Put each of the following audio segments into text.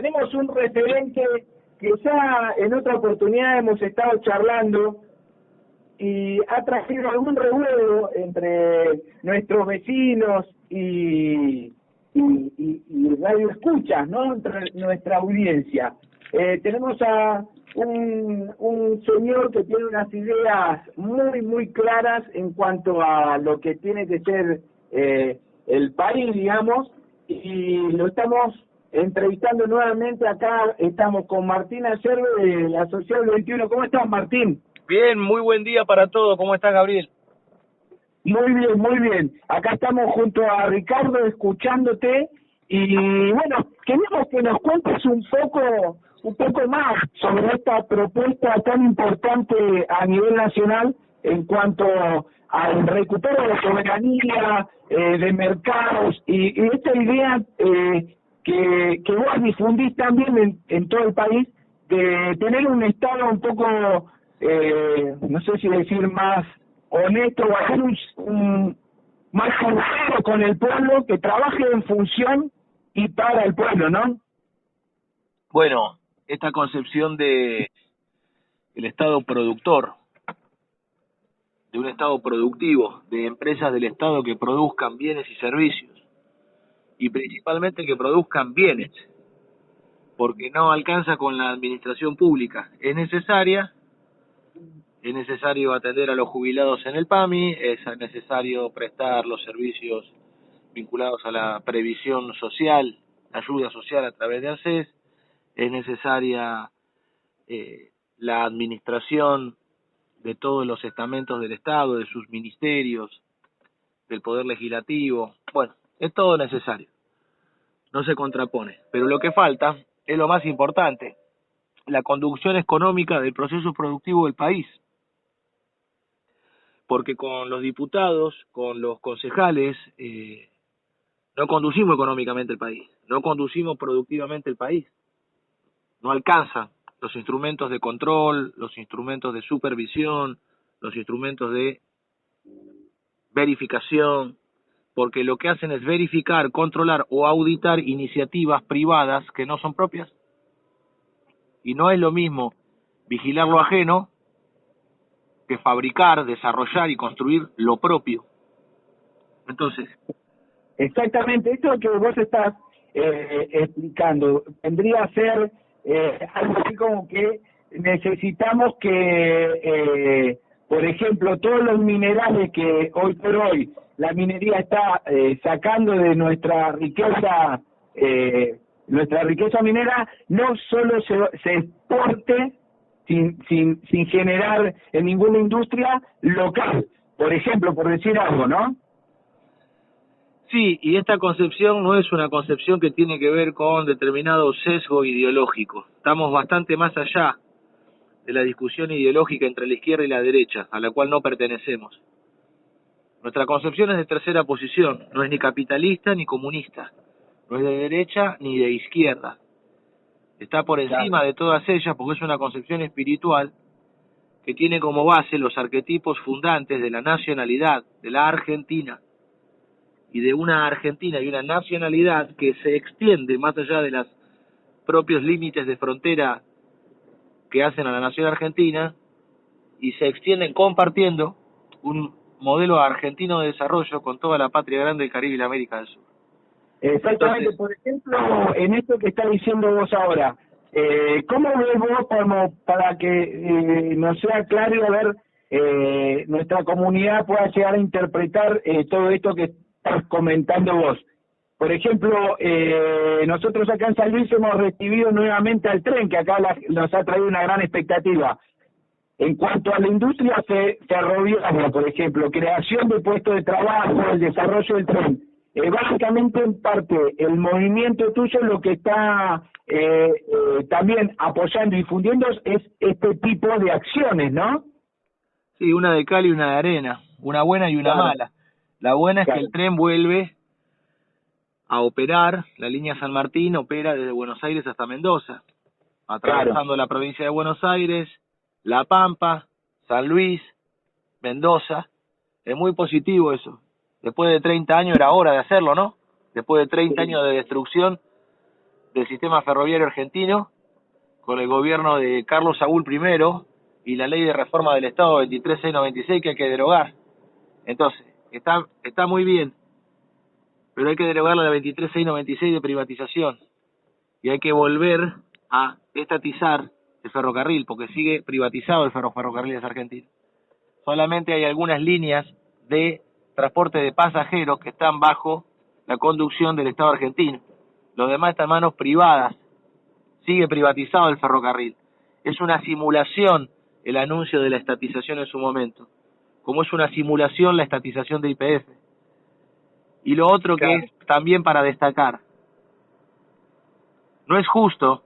tenemos un referente que ya en otra oportunidad hemos estado charlando y ha traído algún revuelo entre nuestros vecinos y radio escuchas, ¿no? Entre nuestra audiencia. Tenemos a un señor que tiene unas ideas muy claras en cuanto a lo que tiene que ser el país, digamos, y lo estamos entrevistando nuevamente acá. Estamos con Martín Ayerbe de la Social 21. ¿Cómo estás, Martín? Bien, muy buen día para todos. ¿Cómo estás, Gabriel? Muy bien, muy bien. Acá estamos junto a Ricardo escuchándote y bueno, queremos que nos cuentes un poco más sobre esta propuesta tan importante a nivel nacional en cuanto al recupero de soberanía, de mercados y esta idea que vos difundís también en todo el país de tener un Estado un poco, no sé si decir más honesto o hacer un más sincero con el pueblo, que trabaje en función y para el pueblo, ¿no? Bueno, esta concepción de el Estado productor, de un Estado productivo, de empresas del Estado que produzcan bienes y servicios, y principalmente que produzcan bienes, porque no alcanza con la administración pública. Es necesario atender a los jubilados en el PAMI, es necesario prestar los servicios vinculados a la previsión social, ayuda social a través de ACES, es necesaria la administración de todos los estamentos del Estado, de sus ministerios, del Poder Legislativo. Bueno, es todo necesario, no se contrapone. Pero lo que falta es lo más importante, la conducción económica del proceso productivo del país. Porque con los diputados, con los concejales, no conducimos económicamente el país, no conducimos productivamente el país. No alcanzan los instrumentos de control, los instrumentos de supervisión, los instrumentos de verificación, porque lo que hacen es verificar, controlar o auditar iniciativas privadas que no son propias. Y no es lo mismo vigilar lo ajeno que fabricar, desarrollar y construir lo propio. Entonces, exactamente, esto que vos estás explicando vendría a ser algo así como que necesitamos que, por ejemplo, todos los minerales que hoy por hoy la minería está sacando de nuestra riqueza minera, no solo se exporte sin generar en ninguna industria local, por ejemplo, por decir algo, ¿no? sí, y esta concepción no es una concepción que tiene que ver con determinado sesgo ideológico. Estamos bastante más allá de la discusión ideológica entre la izquierda y la derecha, a la cual no pertenecemos. Nuestra concepción es de tercera posición, no es ni capitalista ni comunista, no es de derecha ni de izquierda. Está por encima de todas ellas porque es una concepción espiritual que tiene como base los arquetipos fundantes de la nacionalidad, de la Argentina, y de una Argentina y una nacionalidad que se extiende más allá de los propios límites de frontera que hacen a la nación argentina y se extienden compartiendo un modelo argentino de desarrollo con toda la patria grande del Caribe y la América del Sur. Exactamente. Entonces, por ejemplo, en esto que estás diciendo vos ahora, ¿cómo ves vos como para que nos sea claro y a ver nuestra comunidad pueda llegar a interpretar todo esto que estás comentando vos? Por ejemplo, nosotros acá en San Luis hemos recibido nuevamente al tren, que acá nos ha traído una gran expectativa. En cuanto a la industria ferroviaria, por ejemplo, creación de puestos de trabajo, el desarrollo del tren, básicamente en parte el movimiento tuyo lo que está también apoyando y difundiendo es este tipo de acciones, ¿no? Sí, una de cal y una de arena, una buena y una mala. La buena es que el tren vuelve a operar, la línea San Martín opera desde Buenos Aires hasta Mendoza, atravesando la provincia de Buenos Aires, La Pampa, San Luis, Mendoza. Es muy positivo eso. Después de 30 años era hora de hacerlo, ¿no? Después de 30 años de destrucción del sistema ferroviario argentino con el gobierno de Carlos Saúl I y la ley de reforma del Estado 23696 que hay que derogar. Entonces, está muy bien, pero hay que derogar la 23696 de privatización y hay que volver a estatizar el ferrocarril, porque sigue privatizado el ferrocarril argentino. Solamente hay algunas líneas de transporte de pasajeros que están bajo la conducción del Estado argentino. Los demás están en manos privadas. Sigue privatizado el ferrocarril. Es una simulación el anuncio de la estatización en su momento, como es una simulación la estatización de YPF. Y lo otro que es también para destacar, no es justo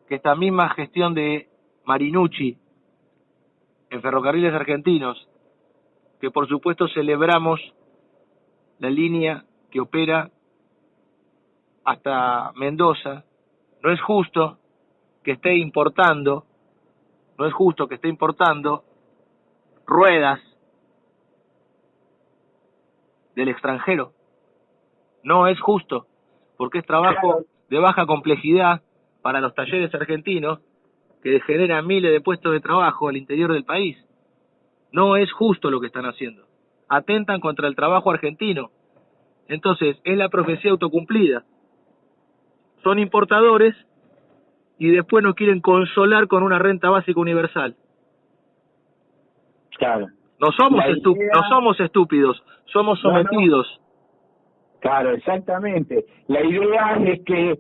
que esta misma gestión de Marinucci en Ferrocarriles Argentinos, que por supuesto celebramos la línea que opera hasta Mendoza, no es justo que esté importando ruedas del extranjero. No es justo, porque es trabajo de baja complejidad para los talleres argentinos que generan miles de puestos de trabajo al interior del país. No es justo lo que están haciendo. Atentan contra el trabajo argentino. Entonces, es la profecía autocumplida. Son importadores y después nos quieren consolar con una renta básica universal. Claro. No somos estúpidos, somos sometidos. No. Claro, exactamente. La idea es que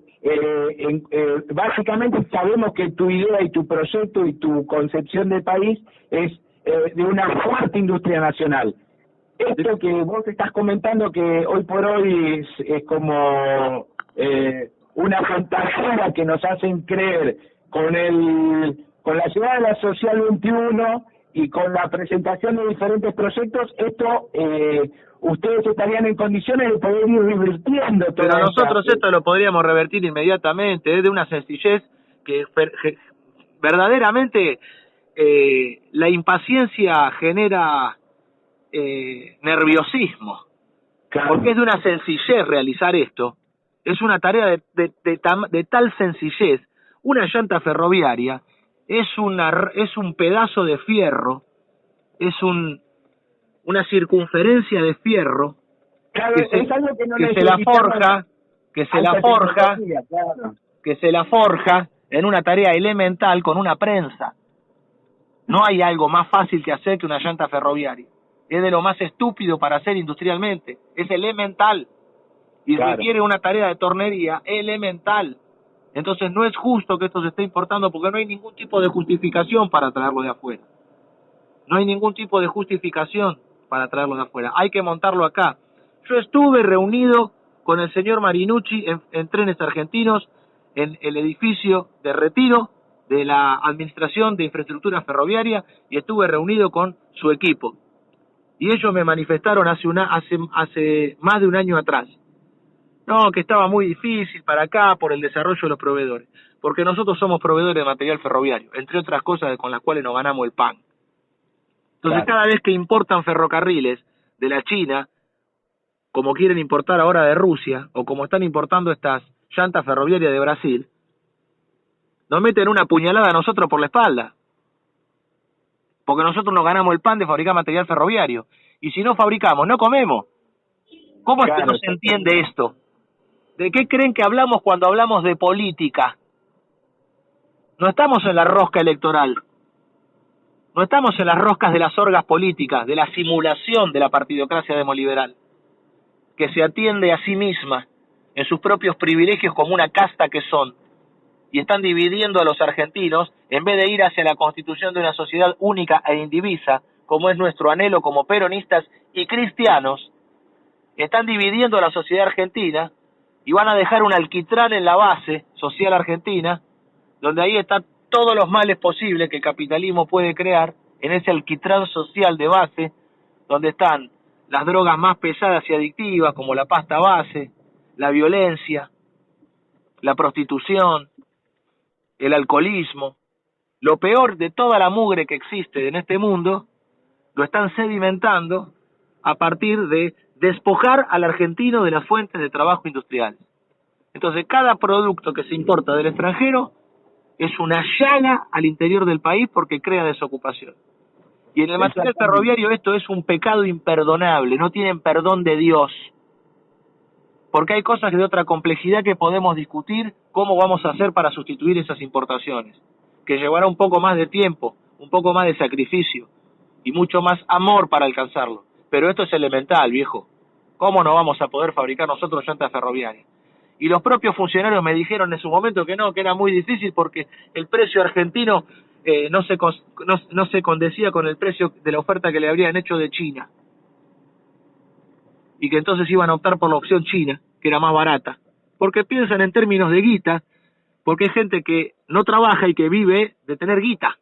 básicamente sabemos que tu idea y tu proyecto y tu concepción de país es de una fuerte industria nacional. Esto que vos estás comentando que hoy por hoy es como una fantasía que nos hacen creer con la llegada de la Social 21 y con la presentación de diferentes proyectos, esto ustedes estarían en condiciones de poder ir revirtiendo todo. Pero nosotros esto lo podríamos revertir inmediatamente, es de una sencillez que verdaderamente la impaciencia genera nerviosismo, claro. Porque es de una sencillez realizar esto, es una tarea de tal sencillez. Una llanta ferroviaria es un pedazo de fierro, es una circunferencia de fierro, claro, que se la forja en una tarea elemental con una prensa. No hay algo más fácil que hacer que una llanta ferroviaria. Es de lo más estúpido para hacer industrialmente. Es elemental y requiere una tarea de tornería elemental. Entonces no es justo que esto se esté importando porque no hay ningún tipo de justificación para traerlo de afuera. No hay ningún tipo de justificación para traerlo de afuera. Hay que montarlo acá. Yo estuve reunido con el señor Marinucci en Trenes Argentinos, en el edificio de Retiro de la Administración de Infraestructura Ferroviaria, y estuve reunido con su equipo. Y ellos me manifestaron hace más de un año atrás. No, que estaba muy difícil para acá por el desarrollo de los proveedores. Porque nosotros somos proveedores de material ferroviario, entre otras cosas con las cuales nos ganamos el pan. Entonces, cada vez que importan ferrocarriles de la China, como quieren importar ahora de Rusia, o como están importando estas llantas ferroviarias de Brasil, nos meten una puñalada a nosotros por la espalda. Porque nosotros nos ganamos el pan de fabricar material ferroviario. Y si no fabricamos, no comemos. ¿Cómo es que no se entiende esto? ¿De qué creen que hablamos cuando hablamos de política? No estamos en la rosca electoral. No estamos en las roscas de las orgas políticas, de la simulación de la partidocracia demoliberal, que se atiende a sí misma en sus propios privilegios como una casta que son, y están dividiendo a los argentinos en vez de ir hacia la constitución de una sociedad única e indivisa, como es nuestro anhelo como peronistas y cristianos. Están dividiendo a la sociedad argentina y van a dejar un alquitrán en la base social argentina, donde ahí están todos los males posibles que el capitalismo puede crear, en ese alquitrán social de base, donde están las drogas más pesadas y adictivas, como la pasta base, la violencia, la prostitución, el alcoholismo. Lo peor de toda la mugre que existe en este mundo, lo están sedimentando a partir de despojar al argentino de las fuentes de trabajo industrial. Entonces, cada producto que se importa del extranjero es una llaga al interior del país porque crea desocupación. Y en el material ferroviario esto es un pecado imperdonable, no tienen perdón de Dios. Porque hay cosas de otra complejidad que podemos discutir cómo vamos a hacer para sustituir esas importaciones, que llevará un poco más de tiempo, un poco más de sacrificio y mucho más amor para alcanzarlo. Pero esto es elemental, viejo. ¿Cómo no vamos a poder fabricar nosotros llantas ferroviarias? Y los propios funcionarios me dijeron en su momento que no, que era muy difícil porque el precio argentino no se condecía con el precio de la oferta que le habrían hecho de China. Y que entonces iban a optar por la opción china, que era más barata. Porque piensan en términos de guita, porque hay gente que no trabaja y que vive de tener guita.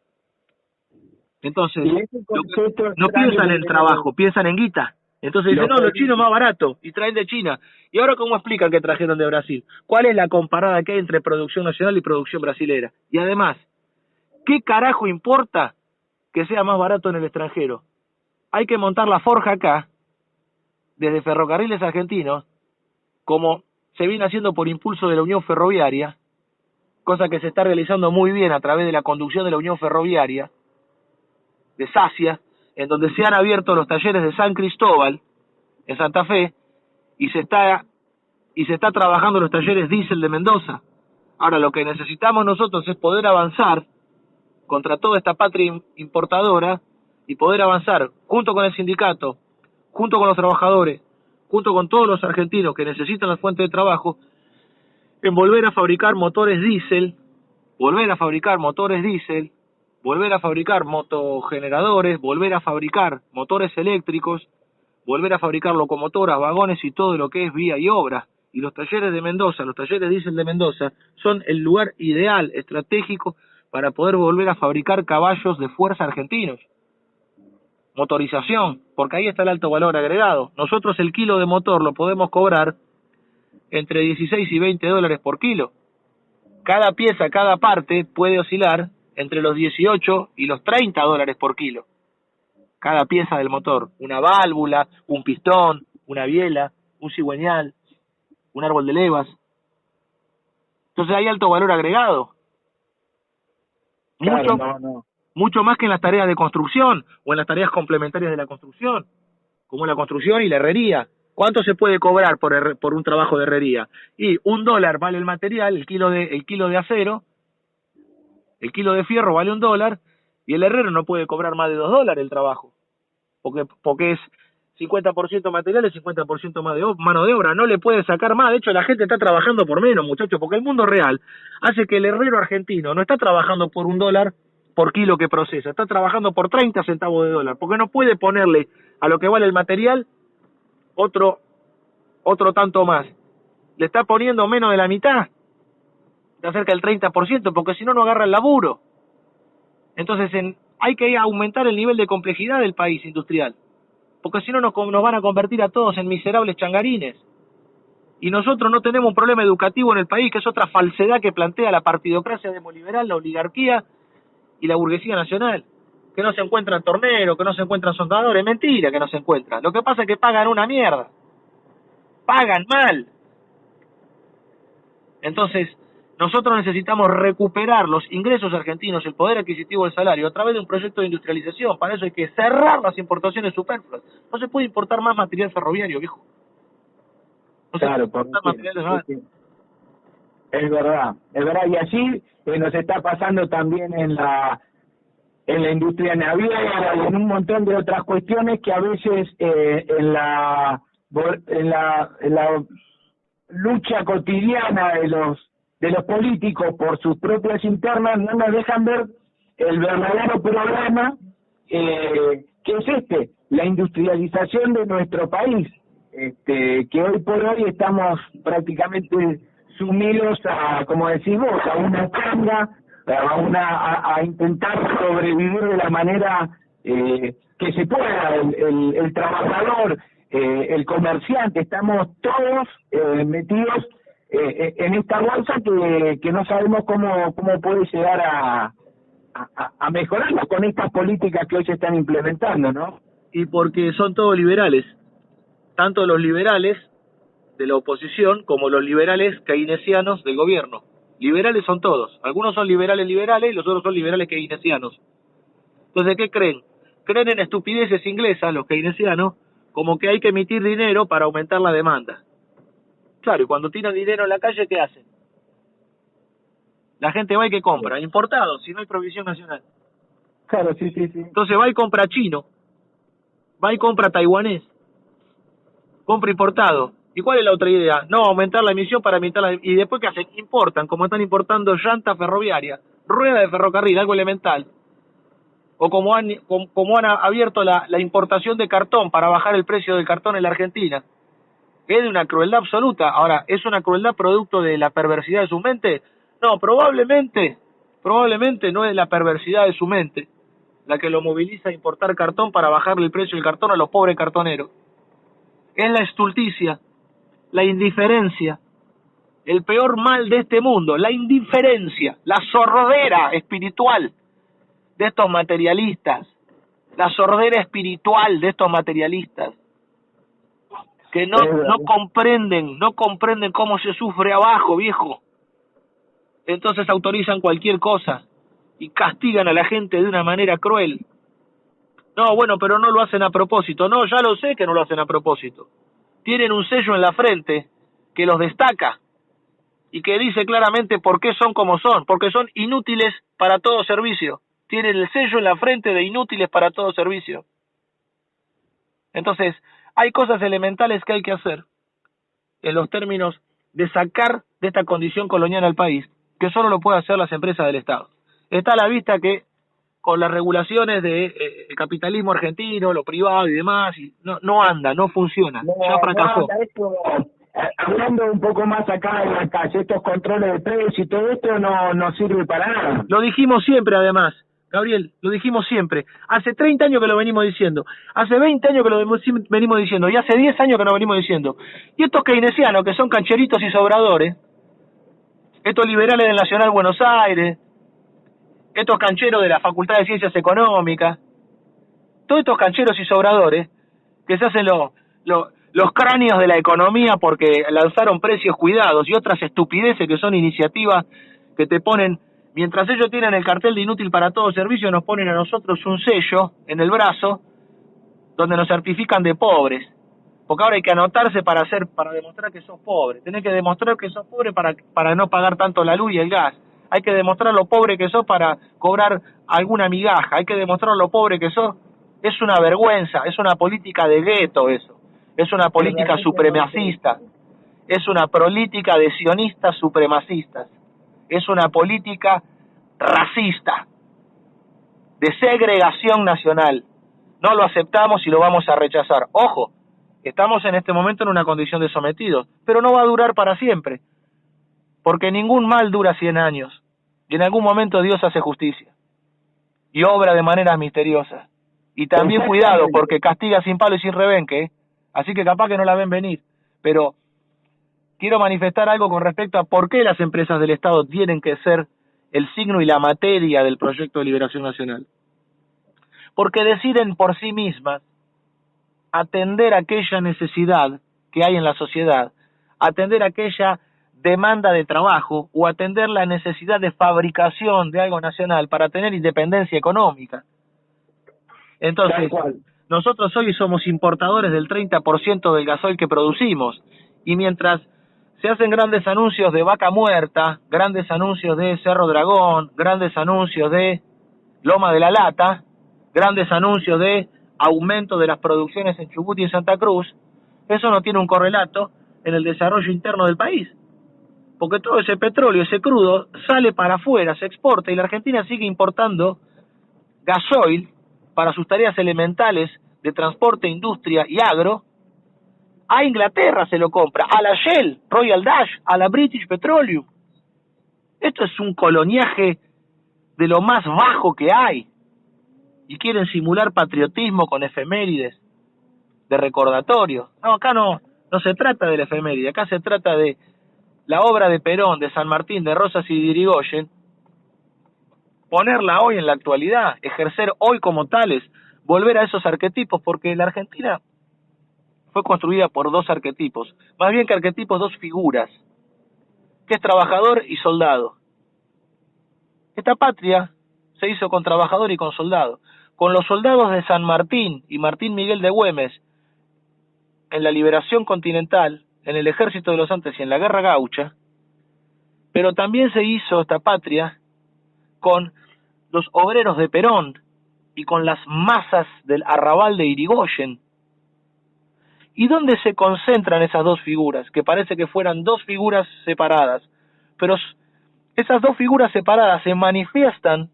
Entonces, no piensan en trabajo, piensan en guita. Entonces dicen, no, lo chino es más barato, y traen de China. ¿Y ahora cómo explican que trajeron de Brasil? ¿Cuál es la comparada que hay entre producción nacional y producción brasilera? Y además, ¿qué carajo importa que sea más barato en el extranjero? Hay que montar la forja acá, desde Ferrocarriles Argentinos, como se viene haciendo por impulso de la Unión Ferroviaria, cosa que se está realizando muy bien a través de la conducción de la Unión Ferroviaria, de SACIA, en donde se han abierto los talleres de San Cristóbal, en Santa Fe, y se está trabajando los talleres diésel de Mendoza. Ahora, lo que necesitamos nosotros es poder avanzar contra toda esta patria importadora y poder avanzar junto con el sindicato, junto con los trabajadores, junto con todos los argentinos que necesitan la fuente de trabajo, en volver a fabricar motores diésel, volver a fabricar motogeneradores, volver a fabricar motores eléctricos, volver a fabricar locomotoras, vagones y todo lo que es vía y obra. Y los talleres de Mendoza, los talleres diésel de Mendoza, son el lugar ideal, estratégico, para poder volver a fabricar caballos de fuerza argentinos. Motorización, porque ahí está el alto valor agregado. Nosotros el kilo de motor lo podemos cobrar entre 16 y 20 dólares por kilo. Cada pieza, cada parte puede oscilar entre los 18 y los 30 dólares por kilo. Cada pieza del motor, una válvula, un pistón, una biela, un cigüeñal, un árbol de levas. Entonces hay alto valor agregado. Mucho más que en las tareas de construcción o en las tareas complementarias de la construcción, como la construcción y la herrería. ¿Cuánto se puede cobrar por un trabajo de herrería? Y $1 vale el material, el kilo de acero, el kilo de fierro vale $1, y el herrero no puede cobrar más de $2 el trabajo, porque es 50% material y 50% mano de obra, no le puede sacar más. De hecho, la gente está trabajando por menos, muchachos, porque el mundo real hace que el herrero argentino no está trabajando por $1 por kilo que procesa, está trabajando por 30 centavos de dólar, porque no puede ponerle a lo que vale el material otro tanto más. Le está poniendo menos de la mitad, está cerca del 30%, porque si no, no agarra el laburo. Entonces hay que aumentar el nivel de complejidad del país industrial, porque si no nos van a convertir a todos en miserables changarines. Y nosotros no tenemos un problema educativo en el país, que es otra falsedad que plantea la partidocracia demoliberal, la oligarquía y la burguesía nacional, que no se encuentran torneros, que no se encuentran soldadores. Mentira que no se encuentran. Lo que pasa es que pagan una mierda, pagan mal. Entonces nosotros necesitamos recuperar los ingresos argentinos, el poder adquisitivo del salario, a través de un proyecto de industrialización. Para eso hay que cerrar las importaciones superfluas. No se puede importar más material ferroviario, viejo. No se puede importar material de nada. Es verdad. Y así nos está pasando también en la industria naviera y en un montón de otras cuestiones que a veces en la lucha cotidiana de los políticos por sus propias internas no nos dejan ver el verdadero problema que es la industrialización de nuestro país, que hoy por hoy estamos prácticamente sumidos a, como decís vos, a una changa, a intentar sobrevivir de la manera que se pueda, el trabajador, el comerciante. Estamos todos metidos en esta bolsa que no sabemos cómo puede llegar a mejorarlo con estas políticas que hoy se están implementando, ¿no? Y porque son todos liberales, tanto los liberales de la oposición como los liberales keynesianos del gobierno. Liberales son todos. Algunos son liberales y los otros son liberales keynesianos. Entonces, ¿qué creen? Creen en estupideces inglesas, los keynesianos, como que hay que emitir dinero para aumentar la demanda. Claro, y cuando tiran dinero en la calle, ¿qué hacen? La gente va y que compra, importado, si no hay provisión nacional. Claro, sí. Entonces va y compra chino, va y compra taiwanés, compra importado. ¿Y cuál es la otra idea? No, aumentar la emisión para aumentar la... Y después, ¿qué hacen? Importan, como están importando llanta ferroviaria, rueda de ferrocarril, algo elemental. O como han abierto la importación de cartón para bajar el precio del cartón en la Argentina. Es de una crueldad absoluta. Ahora, ¿es una crueldad producto de la perversidad de su mente? No, probablemente no es la perversidad de su mente la que lo moviliza a importar cartón para bajarle el precio del cartón a los pobres cartoneros. Es la estulticia, la indiferencia, el peor mal de este mundo, la indiferencia, la sordera espiritual de estos materialistas, la sordera espiritual de estos materialistas, que no comprenden cómo se sufre abajo, viejo. Entonces autorizan cualquier cosa y castigan a la gente de una manera cruel. No, bueno, pero no lo hacen a propósito. No, ya lo sé que no lo hacen a propósito. Tienen un sello en la frente que los destaca y que dice claramente por qué son como son, porque son inútiles para todo servicio. Tienen el sello en la frente de inútiles para todo servicio. Entonces, hay cosas elementales que hay que hacer en los términos de sacar de esta condición colonial al país, que solo lo pueden hacer las empresas del Estado. Está a la vista que con las regulaciones del capitalismo argentino, lo privado y demás, no anda, no funciona, ya fracasó. Hablando un poco más acá en la calle, estos controles de precios y todo esto no sirve para nada. Lo dijimos siempre, además, Gabriel, lo dijimos siempre. Hace 30 años que lo venimos diciendo, hace 20 años que lo venimos diciendo, y hace 10 años que lo venimos diciendo. Y estos keynesianos, que son cancheritos y sobradores, estos liberales del Nacional Buenos Aires, estos cancheros de la Facultad de Ciencias Económicas, todos estos cancheros y sobradores, que se hacen los cráneos de la economía porque lanzaron precios cuidados y otras estupideces que son iniciativas que te ponen, mientras ellos tienen el cartel de inútil para todo servicio, nos ponen a nosotros un sello en el brazo donde nos certifican de pobres. Porque ahora hay que anotarse para demostrar que sos pobre. Tenés que demostrar que sos pobre para no pagar tanto la luz y el gas. Hay que demostrar lo pobre que sos para cobrar alguna migaja. Hay que demostrar lo pobre que sos. Es una vergüenza, es una política de gueto eso. Es una política supremacista. Es una política de sionistas supremacistas. Es una política racista, de segregación nacional. No lo aceptamos y lo vamos a rechazar. Ojo, estamos en este momento en una condición de sometidos, pero no va a durar para siempre, porque ningún mal dura 100 años, y en algún momento Dios hace justicia, y obra de maneras misteriosas. Y también cuidado, porque castiga sin palo y sin rebenque, así que capaz que no la ven venir, pero quiero manifestar algo con respecto a por qué las empresas del Estado tienen que ser el signo y la materia del proyecto de liberación nacional. Porque deciden por sí mismas atender aquella necesidad que hay en la sociedad, atender aquella demanda de trabajo o atender la necesidad de fabricación de algo nacional para tener independencia económica. Entonces, nosotros hoy somos importadores del 30% del gasoil que producimos, y mientras se hacen grandes anuncios de Vaca Muerta, grandes anuncios de Cerro Dragón, grandes anuncios de Loma de la Lata, grandes anuncios de aumento de las producciones en Chubut y en Santa Cruz, eso no tiene un correlato en el desarrollo interno del país, porque todo ese petróleo, ese crudo, sale para afuera, se exporta, y la Argentina sigue importando gasoil para sus tareas elementales de transporte, industria y agro. A Inglaterra se lo compra, a la Shell, Royal Dutch, a la British Petroleum. Esto es un coloniaje de lo más bajo que hay, y quieren simular patriotismo con efemérides de recordatorio. No, acá no se trata del efeméride, acá se trata de la obra de Perón, de San Martín, de Rosas y de Irigoyen, ponerla hoy en la actualidad, ejercer hoy como tales, volver a esos arquetipos, porque la Argentina fue construida por dos arquetipos, más bien que arquetipos, dos figuras, que es trabajador y soldado. Esta patria se hizo con trabajador y con soldado, con los soldados de San Martín y Martín Miguel de Güemes en la liberación continental, en el ejército de los Andes y en la guerra gaucha, pero también se hizo esta patria con los obreros de Perón y con las masas del arrabal de Irigoyen. ¿Y dónde se concentran esas dos figuras? Que parece que fueran dos figuras separadas, pero esas dos figuras separadas se manifiestan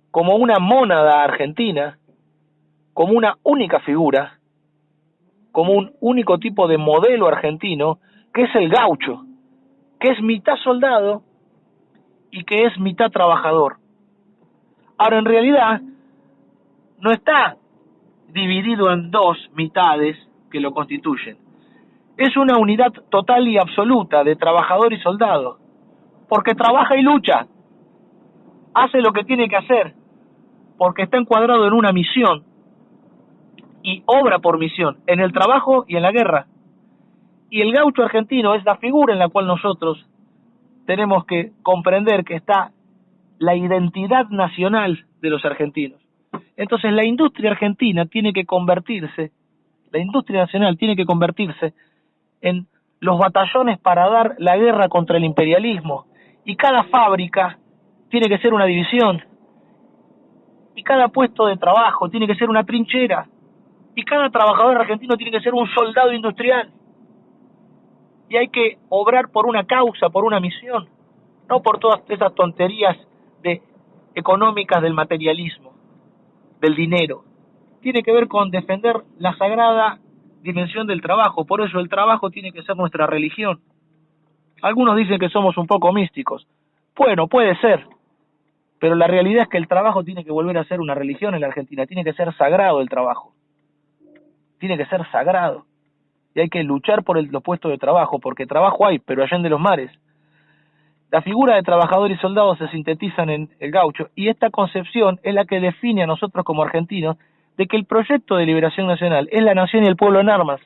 como una mónada argentina, como una única figura, como un único tipo de modelo argentino, que es el gaucho, que es mitad soldado y que es mitad trabajador. Ahora, en realidad, no está dividido en dos mitades que lo constituyen. Es una unidad total y absoluta de trabajador y soldado, porque trabaja y lucha, hace lo que tiene que hacer, porque está encuadrado en una misión y obra por misión, en el trabajo y en la guerra. Y el gaucho argentino es la figura en la cual nosotros tenemos que comprender que está la identidad nacional de los argentinos. Entonces la industria argentina tiene que convertirse, la industria nacional tiene que convertirse en los batallones para dar la guerra contra el imperialismo. Y cada fábrica tiene que ser una división. Y cada puesto de trabajo tiene que ser una trinchera. Y cada trabajador argentino tiene que ser un soldado industrial. Y hay que obrar por una causa, por una misión, no por todas esas tonterías económicas del materialismo, del dinero. Tiene que ver con defender la sagrada dimensión del trabajo. Por eso el trabajo tiene que ser nuestra religión. Algunos dicen que somos un poco místicos. Bueno, puede ser, pero la realidad es que el trabajo tiene que volver a ser una religión en la Argentina. Tiene que ser sagrado el trabajo. Tiene que ser sagrado. Y hay que luchar por los puestos de trabajo, porque trabajo hay, pero allá de los mares. La figura de trabajador y soldado se sintetizan en el gaucho, y esta concepción es la que define a nosotros como argentinos de que el proyecto de liberación nacional es la nación y el pueblo en armas.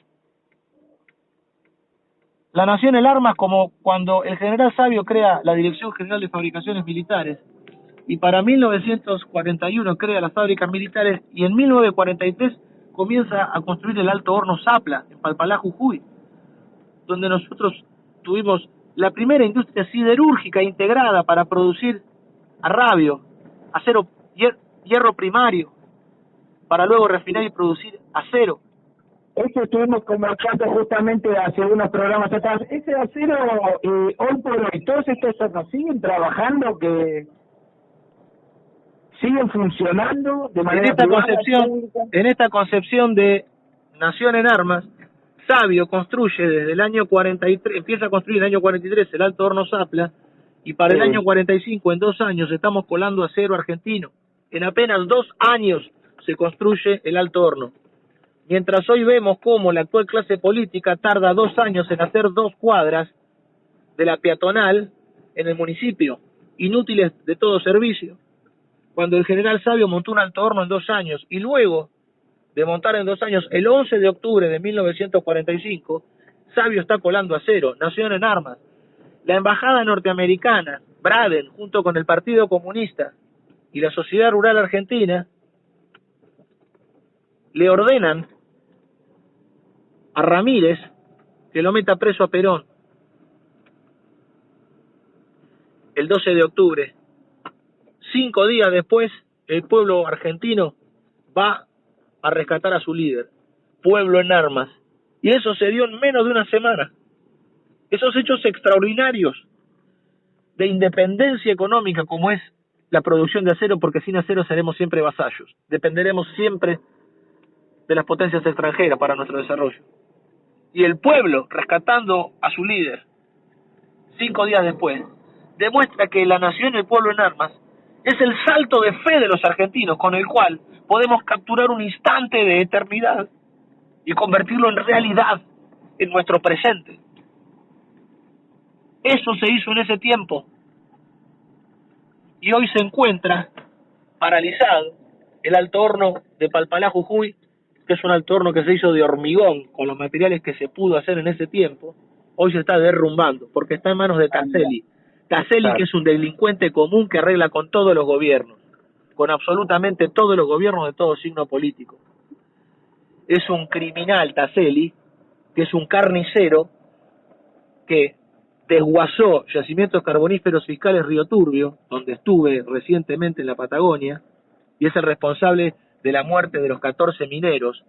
La nación en armas, como cuando el general Sabio crea la Dirección General de Fabricaciones Militares, y para 1941 crea las fábricas militares, y en 1943 comienza a construir el Alto Horno Zapla, en Palpalá, Jujuy, donde nosotros tuvimos la primera industria siderúrgica integrada para producir arrabio, acero, hierro primario, para luego refinar y producir acero. Eso estuvimos conversando justamente hace unos programas atrás. Ese acero, hoy por hoy, todos estos hornos siguen trabajando, que siguen funcionando de manera en esta concepción de nación en armas. Sabio construye desde el año 43, empieza a construir en el año 43 el Alto Horno Zapla, y para el año 45, en 2 años, estamos colando acero argentino. En apenas 2 años se construye el Alto Horno. Mientras hoy vemos cómo la actual clase política tarda 2 años en hacer 2 cuadras de la peatonal en el municipio, inútiles de todo servicio, cuando el general Sabio montó un alto horno en 2 años, y luego de montar en 2 años, el 11 de octubre de 1945, Sabio está colando acero, nación en armas. La embajada norteamericana, Braden, junto con el Partido Comunista y la Sociedad Rural Argentina, le ordenan a Ramírez que lo meta preso a Perón el 12 de octubre. 5 días después, el pueblo argentino va a rescatar a su líder, pueblo en armas, y eso se dio en menos de una semana. Esos hechos extraordinarios de independencia económica, como es la producción de acero, porque sin acero seremos siempre vasallos, dependeremos siempre de las potencias extranjeras para nuestro desarrollo. Y el pueblo, rescatando a su líder 5 días después, demuestra que la nación y el pueblo en armas es el salto de fe de los argentinos, con el cual podemos capturar un instante de eternidad y convertirlo en realidad en nuestro presente. Eso se hizo en ese tiempo, y hoy se encuentra paralizado el Alto Horno de Palpalá, Jujuy, que es un alto horno que se hizo de hormigón con los materiales que se pudo hacer en ese tiempo, hoy se está derrumbando porque está en manos de Taselli. Taselli, que es un delincuente común que arregla con todos los gobiernos, con absolutamente todos los gobiernos de todo signo político. Es un criminal, Taselli, que es un carnicero que desguazó yacimientos carboníferos fiscales Río Turbio, donde estuve recientemente en la Patagonia, y es el responsable de la muerte de los 14 mineros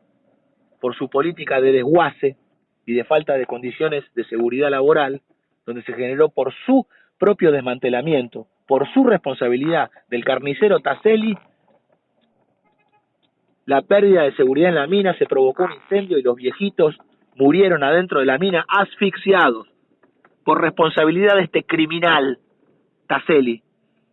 por su política de desguace y de falta de condiciones de seguridad laboral, donde se generó por su propio desmantelamiento, por su responsabilidad del carnicero Taselli, la pérdida de seguridad en la mina, se provocó un incendio y los viejitos murieron adentro de la mina asfixiados por responsabilidad de este criminal Taselli,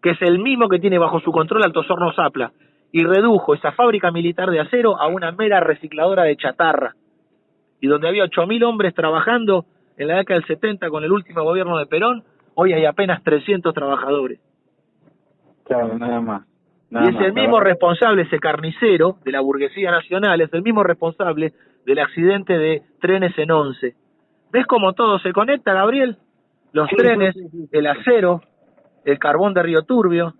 que es el mismo que tiene bajo su control Altos Hornos Zapla y redujo esa fábrica militar de acero a una mera recicladora de chatarra, y donde había 8.000 hombres trabajando en la década del 70 con el último gobierno de Perón, hoy hay apenas 300 trabajadores. Claro, nada más. Y es el mismo responsable, ese carnicero de la burguesía nacional, es el mismo responsable del accidente de trenes en Once. ¿Ves cómo todo se conecta, Gabriel? Los trenes, el acero, el carbón de Río Turbio.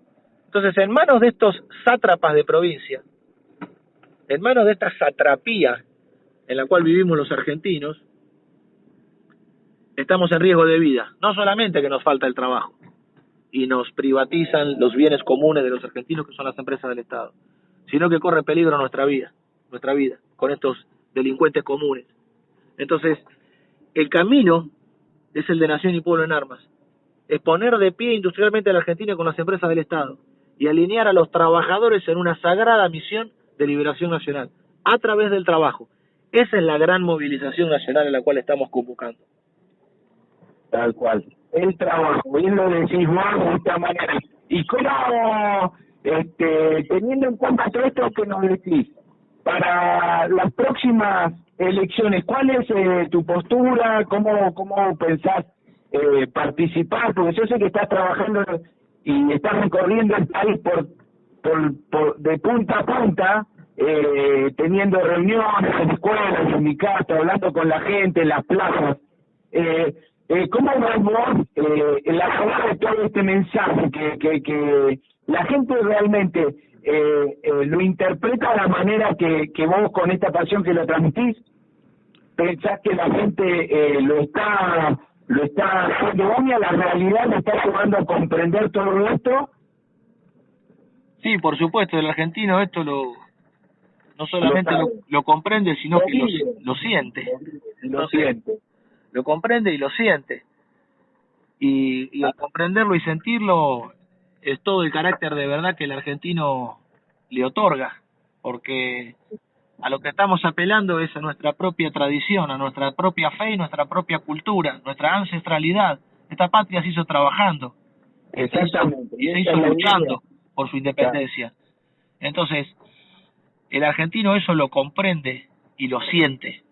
Entonces, en manos de estos sátrapas de provincia, en manos de esta satrapía en la cual vivimos los argentinos, estamos en riesgo de vida. No solamente que nos falta el trabajo y nos privatizan los bienes comunes de los argentinos, que son las empresas del Estado, sino que corre peligro nuestra vida, con estos delincuentes comunes. Entonces, el camino es el de Nación y Pueblo en Armas. Es poner de pie industrialmente a la Argentina con las empresas del Estado y alinear a los trabajadores en una sagrada misión de liberación nacional, a través del trabajo. Esa es la gran movilización nacional en la cual estamos convocando. Tal cual. El trabajo, bien lo decís vos de esta manera. Y cómo, teniendo en cuenta todo esto que nos decís, para las próximas elecciones, ¿cuál es tu postura? ¿Cómo pensás participar? Porque yo sé que estás trabajando y estás recorriendo el país por de punta a punta, teniendo reuniones en escuelas, en sindicatos, hablando con la gente, en las plazas. ¿Cómo ves vos la forma de todo este mensaje que la gente realmente lo interpreta de la manera que vos con esta pasión que lo transmitís? ¿Pensás que la gente lo está haciendo a la realidad, lo está llevando a comprender todo esto? Sí, por supuesto, el argentino esto no solamente lo comprende, sino que lo siente. Entonces, lo comprende y lo siente. Y al comprenderlo y sentirlo, es todo el carácter de verdad que el argentino le otorga, porque a lo que estamos apelando es a nuestra propia tradición, a nuestra propia fe y nuestra propia cultura, nuestra ancestralidad. Esta patria se hizo trabajando, se hizo luchando por su independencia. Entonces, el argentino eso lo comprende y lo siente.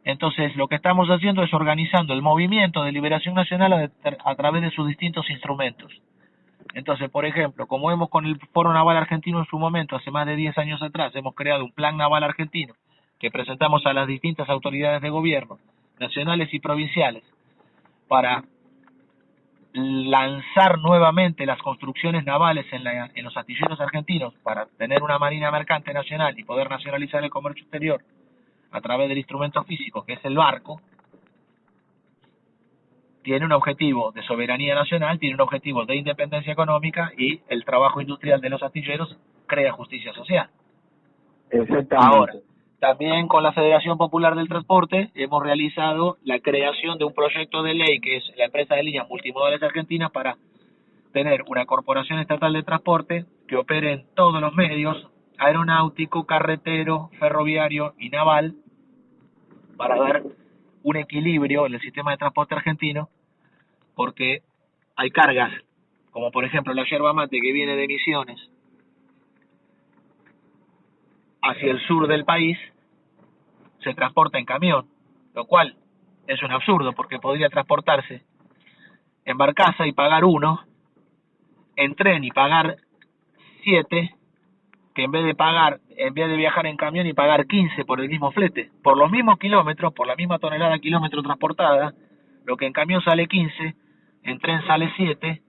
Entonces, lo que estamos haciendo es organizando el movimiento de liberación nacional a través de sus distintos instrumentos. Entonces, por ejemplo, como hemos con el Foro Naval Argentino en su momento, hace más de 10 años atrás, hemos creado un plan naval argentino que presentamos a las distintas autoridades de gobierno, nacionales y provinciales, para lanzar nuevamente las construcciones navales en los astilleros argentinos para tener una marina mercante nacional y poder nacionalizar el comercio exterior a través del instrumento físico que es el barco. Tiene un objetivo de soberanía nacional, tiene un objetivo de independencia económica, y el trabajo industrial de los astilleros crea justicia social. Exactamente. Ahora, también con la Federación Popular del Transporte hemos realizado la creación de un proyecto de ley que es la empresa de líneas multimodales argentina, para tener una corporación estatal de transporte que opere en todos los medios, aeronáutico, carretero, ferroviario y naval, para dar un equilibrio en el sistema de transporte argentino, porque hay cargas, como por ejemplo la yerba mate que viene de Misiones hacia el sur del país, se transporta en camión, lo cual es un absurdo, porque podría transportarse en barcaza y pagar 1, en tren y pagar 7, que en vez de viajar en camión y pagar 15 por el mismo flete, por los mismos kilómetros, por la misma tonelada de kilómetro transportada, lo que en camión sale 15, en tren sale 7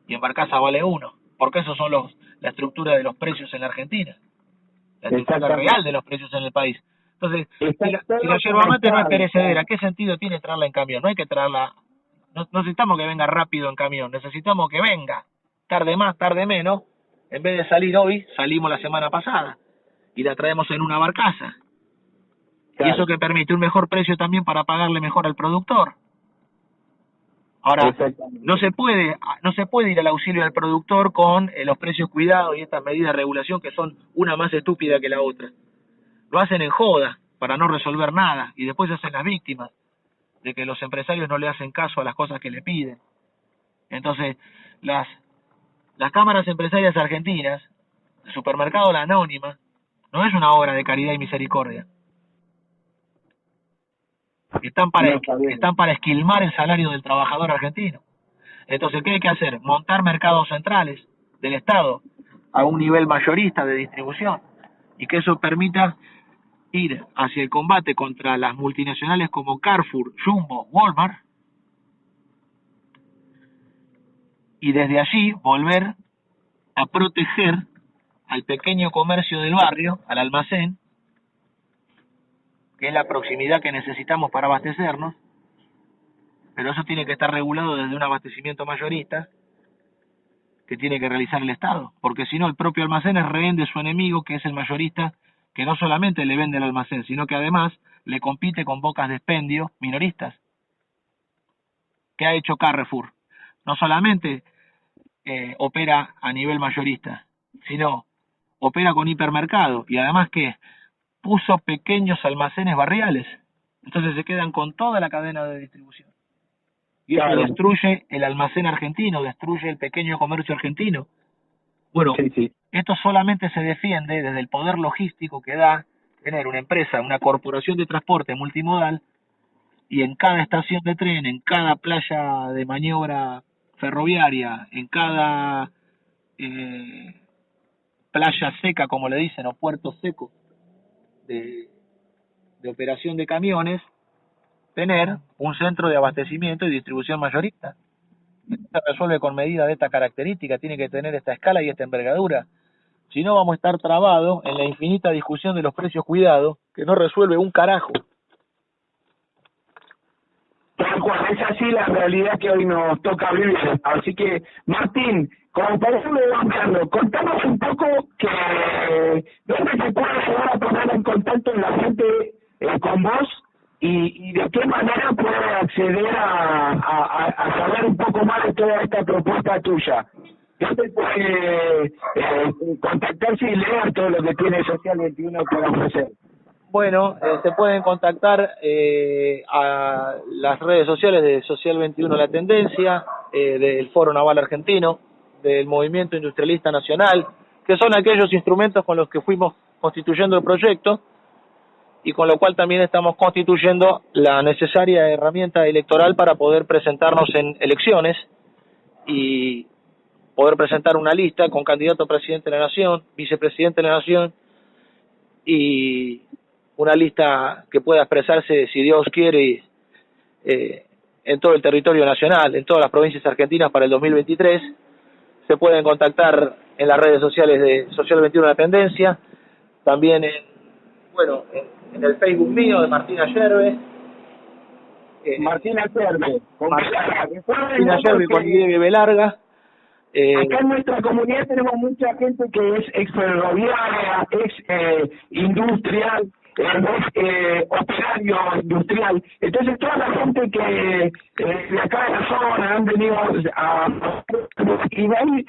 y en barcaza vale 1, porque esos son la estructura de los precios en la Argentina, la estructura real de los precios en el país. Entonces, si la yerba mate no es perecedera, ¿qué sentido tiene traerla en camión? No hay que traerla, no necesitamos que venga rápido en camión, necesitamos que venga, tarde más, tarde menos. En vez de salir hoy, salimos la semana pasada y la traemos en una barcaza. Claro. Y eso que permite un mejor precio también para pagarle mejor al productor. Ahora, no se puede ir al auxilio del productor con los precios cuidados y estas medidas de regulación que son una más estúpida que la otra. Lo hacen en joda para no resolver nada y después se hacen las víctimas de que los empresarios no le hacen caso a las cosas que le piden. Entonces, las cámaras empresarias argentinas, el supermercado La Anónima, no es una obra de caridad y misericordia. Están para esquilmar el salario del trabajador argentino. Entonces, ¿qué hay que hacer? Montar mercados centrales del Estado a un nivel mayorista de distribución y que eso permita ir hacia el combate contra las multinacionales como Carrefour, Jumbo, Walmart, y desde allí volver a proteger al pequeño comercio del barrio, al almacén, que es la proximidad que necesitamos para abastecernos, pero eso tiene que estar regulado desde un abastecimiento mayorista que tiene que realizar el Estado, porque si no el propio almacén es rehén de su enemigo, que es el mayorista, que no solamente le vende el almacén, sino que además le compite con bocas de expendio minoristas. ¿Qué ha hecho Carrefour? No solamente opera a nivel mayorista, sino opera con hipermercado y además que puso pequeños almacenes barriales, entonces se quedan con toda la cadena de distribución. Y eso destruye el almacén argentino, destruye el pequeño comercio argentino. Bueno, esto solamente se defiende desde el poder logístico que da tener una empresa, una corporación de transporte multimodal, y en cada estación de tren, en cada playa de maniobra ferroviaria, en cada playa seca, como le dicen, o puerto seco de operación de camiones, tener un centro de abastecimiento y distribución mayorista. Esto se resuelve con medidas de esta característica, tiene que tener esta escala y esta envergadura. Si no, vamos a estar trabados en la infinita discusión de los precios cuidados, que no resuelve un carajo. Tal cual, es así la realidad que hoy nos toca vivir. Así que, Martín, como para irlo avanzando, contanos un poco que dónde se puede llegar a poner en contacto la gente con vos y de qué manera puede acceder a saber un poco más de toda esta propuesta tuya. ¿Dónde puede contactarse y leer todo lo que tiene Social 21 para ofrecer? Bueno, se pueden contactar a las redes sociales de Social 21 La Tendencia, del Foro Naval Argentino, del Movimiento Industrialista Nacional, que son aquellos instrumentos con los que fuimos constituyendo el proyecto y con lo cual también estamos constituyendo la necesaria herramienta electoral para poder presentarnos en elecciones y poder presentar una lista con candidato a presidente de la Nación, vicepresidente de la Nación y una lista que pueda expresarse, si Dios quiere, en todo el territorio nacional, en todas las provincias argentinas para el 2023. Se pueden contactar en las redes sociales de Social 21 La Tendencia, también en el Facebook mío de Martín Ayerbe. Martín Ayerbe. Martín Ayerbe con Y larga. Acá en nuestra comunidad tenemos mucha gente que es ex ferroviaria, ex industrial, operario industrial. Entonces toda la gente que de acá de la zona han venido y de ahí